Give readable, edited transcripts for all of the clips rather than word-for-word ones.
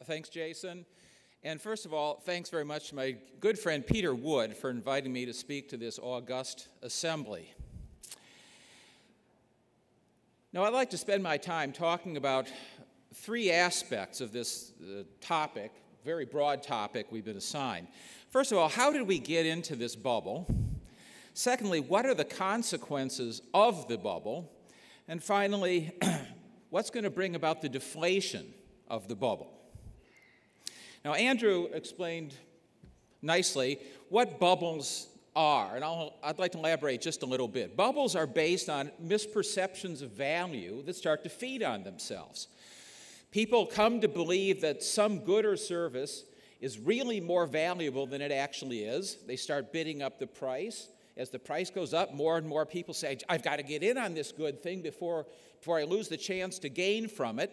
Thanks, Jason. And first of all, thanks very much to my good friend Peter Wood for inviting me to speak to this august assembly. Now, I'd like to spend my time talking about three aspects of this topic, very broad topic we've been assigned. First of all, how did we get into this bubble? Secondly, what are the consequences of the bubble? And finally, what's going to bring about the deflation of the bubble? Now, Andrew explained nicely what bubbles are, and I'd like to elaborate just a little bit. Bubbles are based on misperceptions of value that start to feed on themselves. People come to believe that some good or service is really more valuable than it actually is. They start bidding up the price. As the price goes up, more and more people say, I've got to get in on this good thing before I lose the chance to gain from it.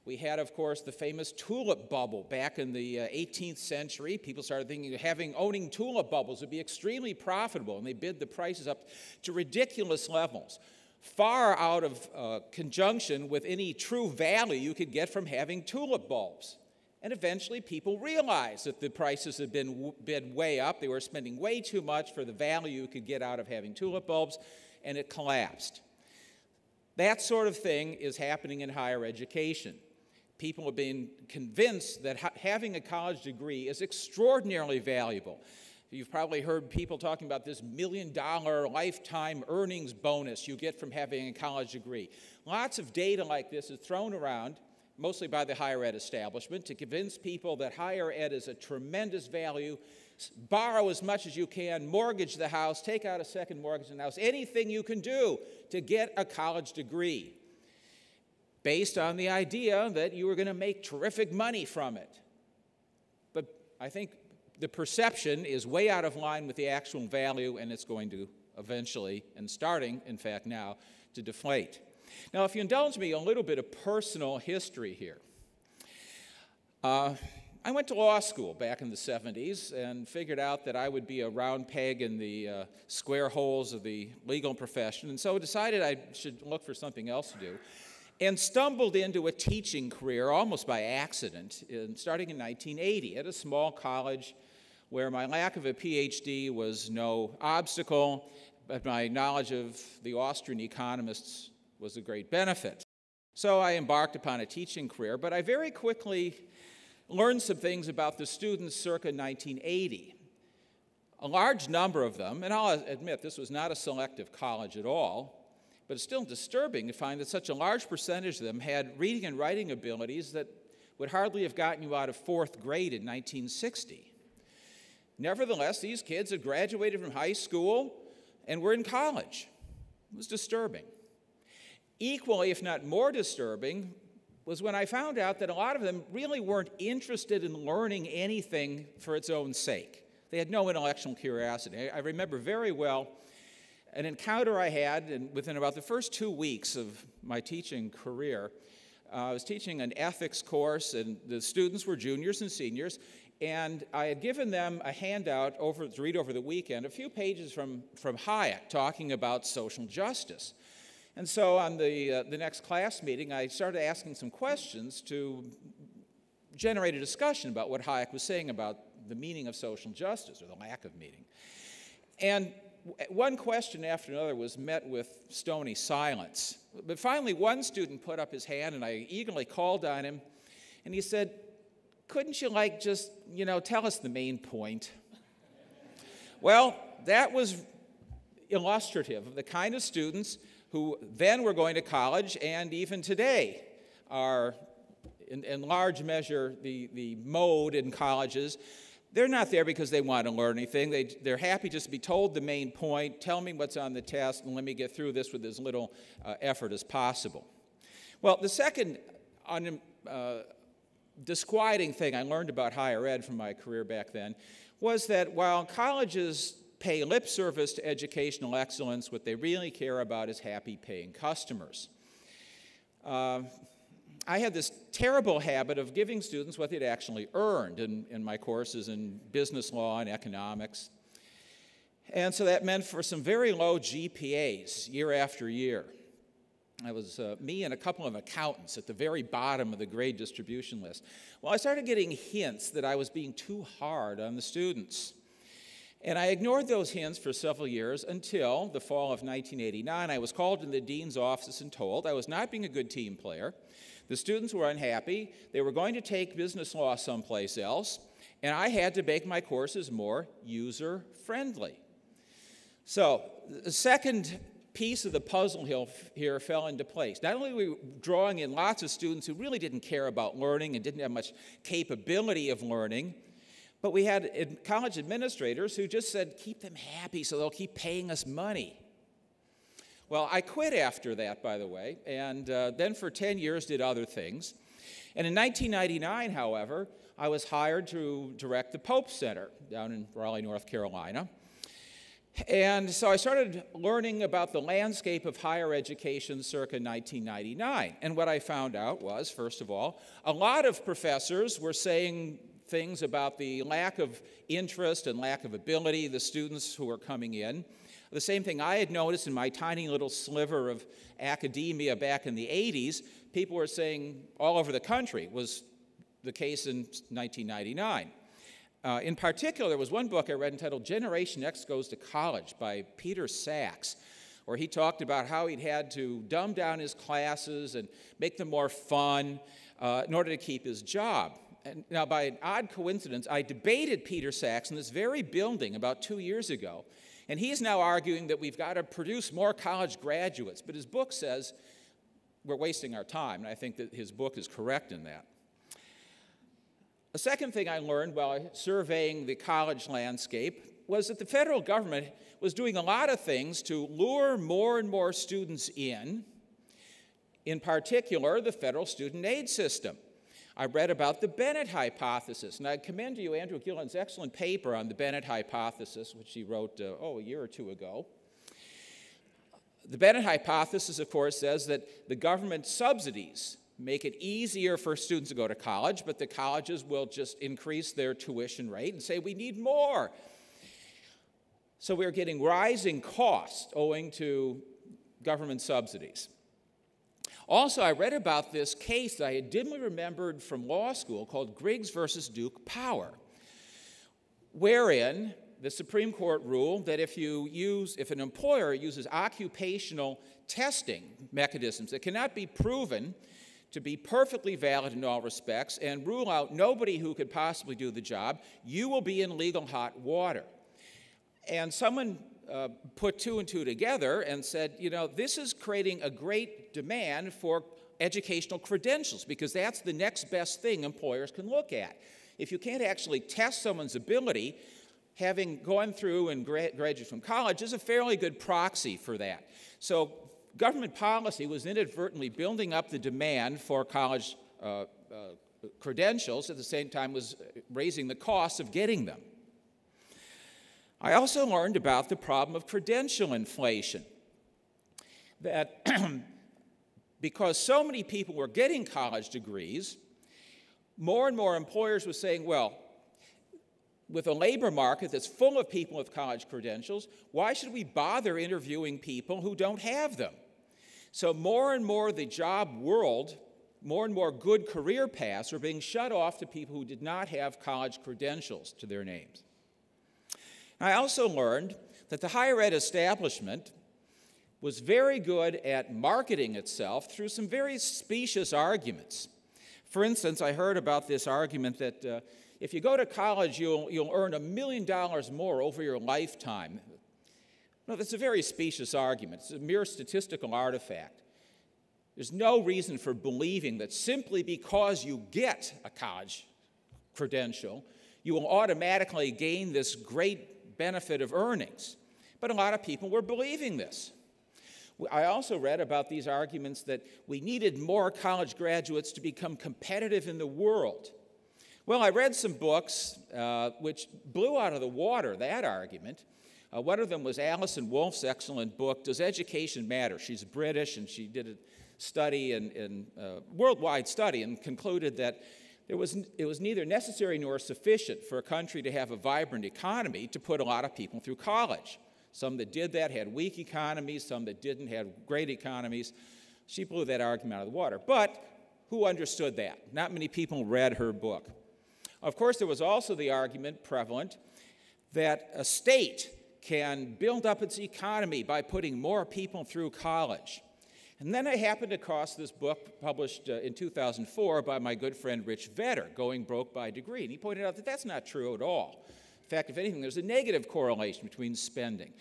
We had, of course, the famous Tulip Bubble back in the 18th century. People started thinking owning tulip bubbles would be extremely profitable, and they bid the prices up to ridiculous levels, far out of conjunction with any true value you could get from having tulip bulbs. And eventually people realized that the prices had been bid way up. They were spending way too much for the value you could get out of having tulip bulbs, and it collapsed. That sort of thing is happening in higher education. People have been convinced that having a college degree is extraordinarily valuable. You've probably heard people talking about this $1 million lifetime earnings bonus you get from having a college degree. Lots of data like this is thrown around, mostly by the higher ed establishment, to convince people that higher ed is a tremendous value. Borrow as much as you can, mortgage the house, take out a second mortgage on the house, anything you can do to get a college degree, based on the idea that you were going to make terrific money from it. But I think the perception is way out of line with the actual value, and it's going to eventually, and starting, in fact, now, to deflate. Now, if you indulge me, a little bit of personal history here. I went to law school back in the 70s and figured out that I would be a round peg in the square holes of the legal profession, and so decided I should look for something else to do, and stumbled into a teaching career almost by accident, starting in 1980 at a small college where my lack of a PhD was no obstacle, but my knowledge of the Austrian economists was a great benefit. So I embarked upon a teaching career, but I very quickly learned some things about the students circa 1980. A large number of them, and I'll admit this was not a selective college at all, but it's still disturbing to find that such a large percentage of them had reading and writing abilities that would hardly have gotten you out of fourth grade in 1960. Nevertheless, these kids had graduated from high school and were in college. It was disturbing. Equally, if not more disturbing, was when I found out that a lot of them really weren't interested in learning anything for its own sake. They had no intellectual curiosity. I remember very well an encounter I had within about the first 2 weeks of my teaching career. I was teaching an ethics course, and the students were juniors and seniors, and I had given them a handout to read over the weekend, a few pages from Hayek talking about social justice. And so on the next class meeting, I started asking some questions to generate a discussion about what Hayek was saying about the meaning of social justice, or the lack of meaning. And one question after another was met with stony silence. But finally, one student put up his hand, and I eagerly called on him, and he said, couldn't you, just, tell us the main point? Well, that was illustrative of the kind of students who then were going to college, and even today are, in large measure, the mode in colleges. They're not there because they want to learn anything. They're happy just to be told the main point, tell me what's on the test, and let me get through this with as little effort as possible. Well, the second disquieting thing I learned about higher ed from my career back then was that while colleges pay lip service to educational excellence, what they really care about is happy paying customers. I had this terrible habit of giving students what they'd actually earned in my courses in business law and economics. And so that meant for some very low GPAs year after year. I was me and a couple of accountants at the very bottom of the grade distribution list. Well, I started getting hints that I was being too hard on the students. And I ignored those hints for several years until the fall of 1989. I was called into the dean's office and told I was not being a good team player. The students were unhappy. They were going to take business law someplace else, and I had to make my courses more user-friendly. So the second piece of the puzzle here fell into place. Not only were we drawing in lots of students who really didn't care about learning and didn't have much capability of learning, but we had college administrators who just said, keep them happy so they'll keep paying us money. Well, I quit after that, by the way, and then for 10 years did other things. And in 1999, however, I was hired to direct the Pope Center down in Raleigh, North Carolina. And so I started learning about the landscape of higher education circa 1999. And what I found out was, first of all, a lot of professors were saying things about the lack of interest and lack of ability of the students who were coming in. The same thing I had noticed in my tiny little sliver of academia back in the 80s, people were saying all over the country was the case in 1999. In particular, there was one book I read entitled Generation X Goes to College by Peter Sachs, where he talked about how he'd had to dumb down his classes and make them more fun in order to keep his job. And now, by an odd coincidence, I debated Peter Sachs in this very building about 2 years ago, and he's now arguing that we've got to produce more college graduates, but his book says we're wasting our time, and I think that his book is correct in that. A second thing I learned while surveying the college landscape was that the federal government was doing a lot of things to lure more and more students in particular, the federal student aid system. I read about the Bennett Hypothesis, and I commend to you Andrew Gillen's excellent paper on the Bennett Hypothesis, which he wrote, a year or two ago. The Bennett Hypothesis, of course, says that the government subsidies make it easier for students to go to college, but the colleges will just increase their tuition rate and say, we need more. So we're getting rising costs owing to government subsidies. Also, I read about this case that I had dimly remembered from law school called Griggs versus Duke Power, wherein the Supreme Court ruled that if an employer uses occupational testing mechanisms that cannot be proven to be perfectly valid in all respects and rule out nobody who could possibly do the job, you will be in legal hot water. And someone put two and two together and said, you know, this is creating a great demand for educational credentials because that's the next best thing employers can look at. If you can't actually test someone's ability, having gone through and graduated from college is a fairly good proxy for that. So government policy was inadvertently building up the demand for college credentials, at the same time was raising the cost of getting them. I also learned about the problem of credential inflation, that because so many people were getting college degrees, more and more employers were saying, well, with a labor market that's full of people with college credentials, why should we bother interviewing people who don't have them? So more and more the job world, more and more good career paths are being shut off to people who did not have college credentials to their names. I also learned that the higher ed establishment was very good at marketing itself through some very specious arguments. For instance, I heard about this argument that if you go to college, you'll earn $1 million more over your lifetime. No, that's a very specious argument. It's a mere statistical artifact. There's no reason for believing that simply because you get a college credential, you will automatically gain this great benefit of earnings. But a lot of people were believing this. I also read about these arguments that we needed more college graduates to become competitive in the world. Well, I read some books which blew out of the water that argument. One of them was Alison Wolfe's excellent book, Does Education Matter? She's British, and she did a study, worldwide study, and concluded that it was neither necessary nor sufficient for a country to have a vibrant economy to put a lot of people through college. Some that did that had weak economies, some that didn't had great economies. She blew that argument out of the water. But who understood that? Not many people read her book. Of course, there was also the argument prevalent that a state can build up its economy by putting more people through college. And then I happened across this book published in 2004 by my good friend Rich Vedder, Going Broke by Degree. And he pointed out that that's not true at all. In fact, if anything, there's a negative correlation between spending.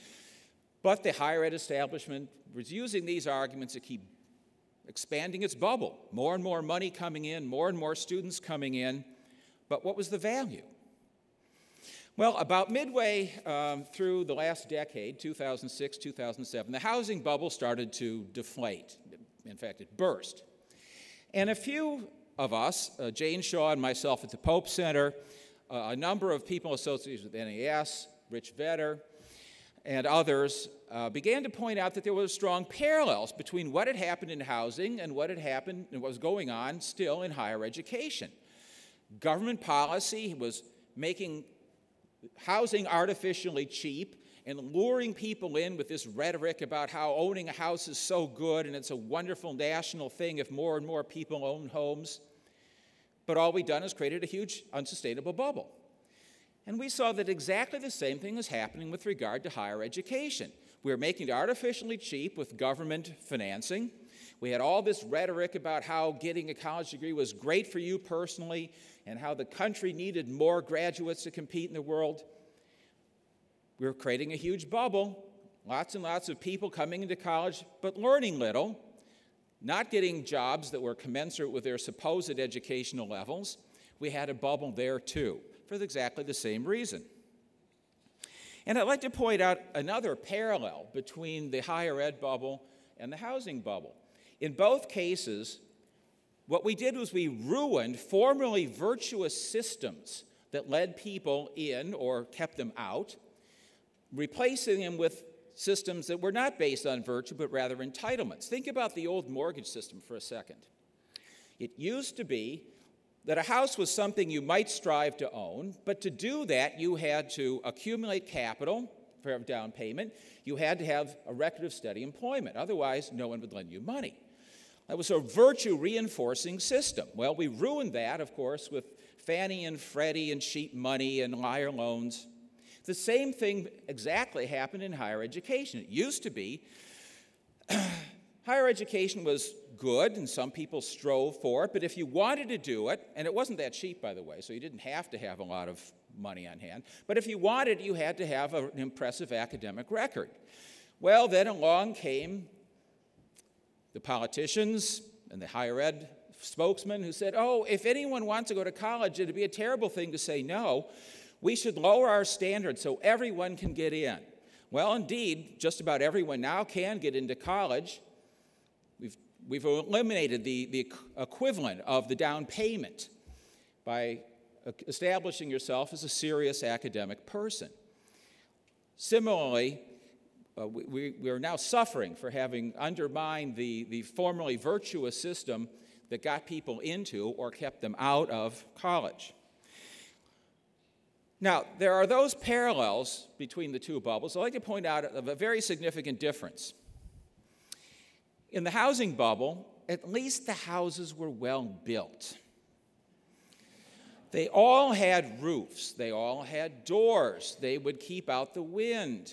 But the higher ed establishment was using these arguments to keep expanding its bubble. More and more money coming in, more and more students coming in. But what was the value? Well, about midway through the last decade, 2006, 2007, the housing bubble started to deflate. In fact, it burst. And a few of us, Jane Shaw and myself at the Pope Center, a number of people associated with NAS, Rich Vedder, and others, began to point out that there were strong parallels between what had happened in housing and what had happened and what was going on still in higher education. Government policy was making housing artificially cheap and luring people in with this rhetoric about how owning a house is so good and it's a wonderful national thing if more and more people own homes. But all we've done is created a huge unsustainable bubble. And we saw that exactly the same thing was happening with regard to higher education. We were making it artificially cheap with government financing. We had all this rhetoric about how getting a college degree was great for you personally and how the country needed more graduates to compete in the world. We were creating a huge bubble, lots and lots of people coming into college, but learning little, not getting jobs that were commensurate with their supposed educational levels. We had a bubble there too, for exactly the same reason. And I'd like to point out another parallel between the higher ed bubble and the housing bubble. In both cases, what we did was we ruined formerly virtuous systems that led people in or kept them out, replacing them with systems that were not based on virtue but rather entitlements. Think about the old mortgage system for a second. It used to be that a house was something you might strive to own, but to do that you had to accumulate capital for a down payment. You had to have a record of steady employment. Otherwise, no one would lend you money. That was a virtue-reinforcing system. Well, we ruined that, of course, with Fannie and Freddie and cheap money and liar loans. The same thing exactly happened in higher education. It used to be higher education was good, and some people strove for it, but if you wanted to do it, and it wasn't that cheap, by the way, so you didn't have to have a lot of money on hand, but if you wanted, you had to have an impressive academic record. Well, then along came the politicians and the higher ed spokesman who said, oh, if anyone wants to go to college, it'd be a terrible thing to say no. We should lower our standards so everyone can get in. Well, indeed, just about everyone now can get into college. We've eliminated the equivalent of the down payment by establishing yourself as a serious academic person. Similarly, we are now suffering for having undermined the formerly virtuous system that got people into or kept them out of college. Now, there are those parallels between the two bubbles. I'd like to point out a very significant difference. In the housing bubble, at least the houses were well built. They all had roofs. They all had doors. They would keep out the wind.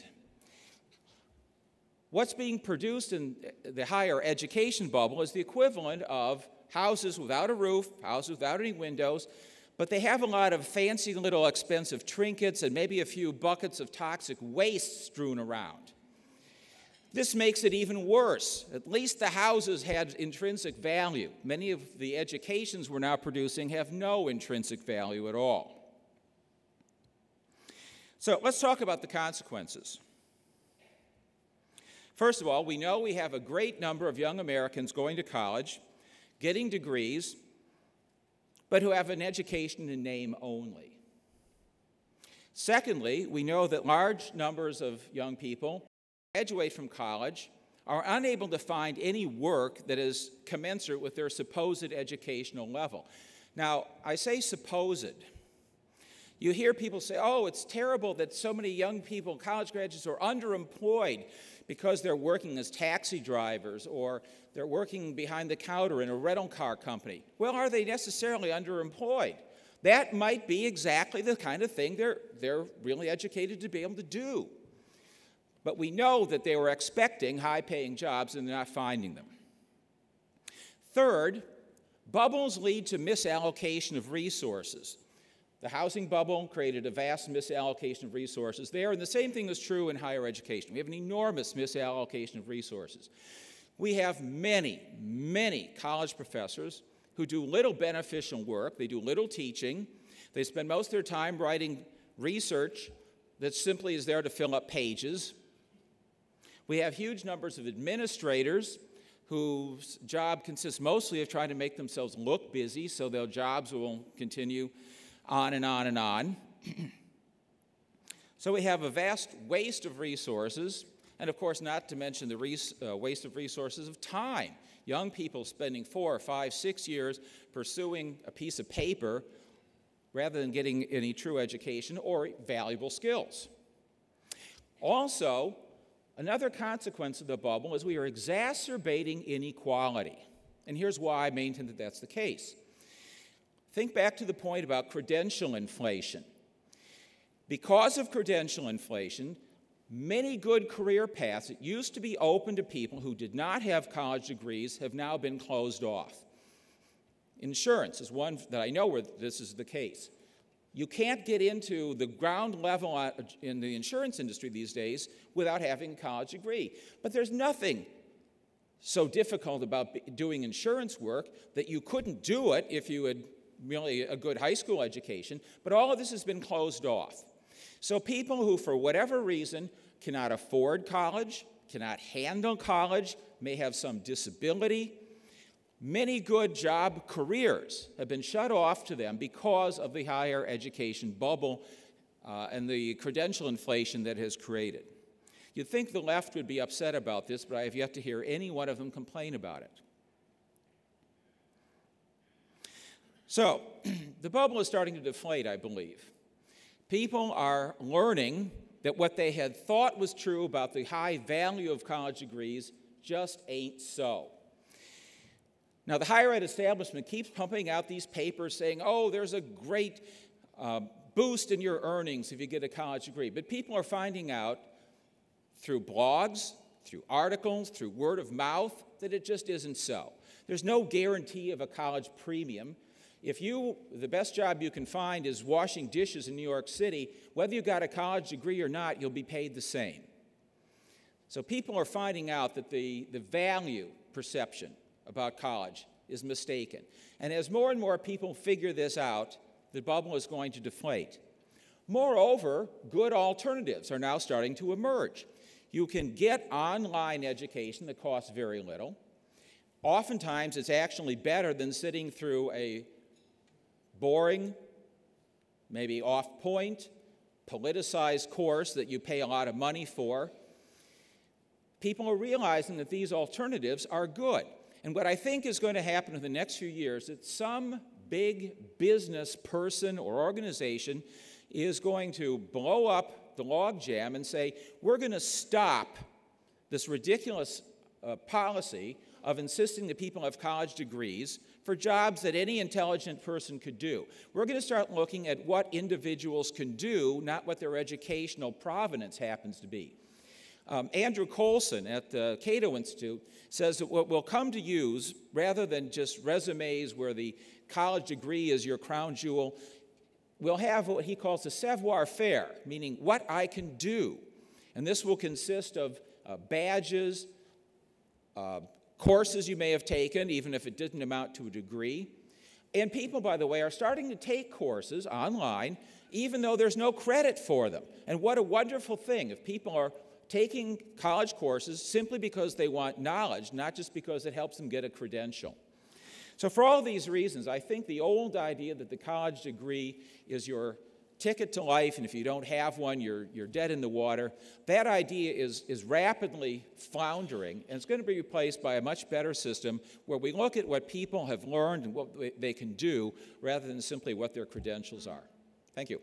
What's being produced in the higher education bubble is the equivalent of houses without a roof, houses without any windows, but they have a lot of fancy little expensive trinkets and maybe a few buckets of toxic waste strewn around. This makes it even worse. At least the houses had intrinsic value. Many of the educations we're now producing have no intrinsic value at all. So let's talk about the consequences. First of all, we know we have a great number of young Americans going to college, getting degrees, but who have an education in name only. Secondly, we know that large numbers of young people graduate from college are unable to find any work that is commensurate with their supposed educational level. Now, I say supposed. You hear people say, oh, it's terrible that so many young people, college graduates, are underemployed because they're working as taxi drivers or they're working behind the counter in a rental car company. Well, are they necessarily underemployed? That might be exactly the kind of thing they're really educated to be able to do. But we know that they were expecting high-paying jobs and they're not finding them. Third, bubbles lead to misallocation of resources. The housing bubble created a vast misallocation of resources there, and the same thing is true in higher education. We have an enormous misallocation of resources. We have many, many college professors who do little beneficial work. They do little teaching. They spend most of their time writing research that simply is there to fill up pages. We have huge numbers of administrators whose job consists mostly of trying to make themselves look busy so their jobs will continue on and on and on. So we have a vast waste of resources, and of course not to mention the waste of resources of time. Young people spending 4, 5, 6 years pursuing a piece of paper rather than getting any true education or valuable skills. Also, another consequence of the bubble is we are exacerbating inequality. And here's why I maintain that that's the case. Think back to the point about credential inflation. Because of credential inflation, many good career paths that used to be open to people who did not have college degrees have now been closed off. Insurance is one that I know where this is the case. You can't get into the ground level in the insurance industry these days without having a college degree. But there's nothing so difficult about doing insurance work that you couldn't do it if you had really a good high school education, but all of this has been closed off. So people who, for whatever reason, cannot afford college, cannot handle college, may have some disability, many good job careers have been shut off to them because of the higher education bubble and the credential inflation that has created. You'd think the left would be upset about this, but I have yet to hear any one of them complain about it. So, the bubble is starting to deflate, I believe. People are learning that what they had thought was true about the high value of college degrees just ain't so. Now, the higher ed establishment keeps pumping out these papers saying, oh, there's a great boost in your earnings if you get a college degree. But people are finding out through blogs, through articles, through word of mouth, that it just isn't so. There's no guarantee of a college premium. If the best job you can find is washing dishes in New York City, whether you got a college degree or not, you'll be paid the same. So people are finding out that the value perception about college is mistaken. And as more and more people figure this out, the bubble is going to deflate. Moreover, good alternatives are now starting to emerge. You can get online education that costs very little. Oftentimes, it's actually better than sitting through a boring, maybe off-point, politicized course that you pay a lot of money for. People are realizing that these alternatives are good. And what I think is going to happen in the next few years is that some big business person or organization is going to blow up the logjam and say, we're going to stop this ridiculous policy of insisting that people have college degrees for jobs that any intelligent person could do. We're going to start looking at what individuals can do, not what their educational provenance happens to be. Andrew Colson at the Cato Institute says that what we'll come to use, rather than just resumes where the college degree is your crown jewel, we'll have what he calls a savoir-faire, meaning what I can do. And this will consist of badges, courses you may have taken, even if it didn't amount to a degree. And people, by the way, are starting to take courses online, even though there's no credit for them. And what a wonderful thing if people are taking college courses simply because they want knowledge, not just because it helps them get a credential. So for all these reasons, I think the old idea that the college degree is your ticket to life, and if you don't have one, you're dead in the water, that idea is rapidly floundering, and it's going to be replaced by a much better system where we look at what people have learned and what they can do rather than simply what their credentials are. Thank you.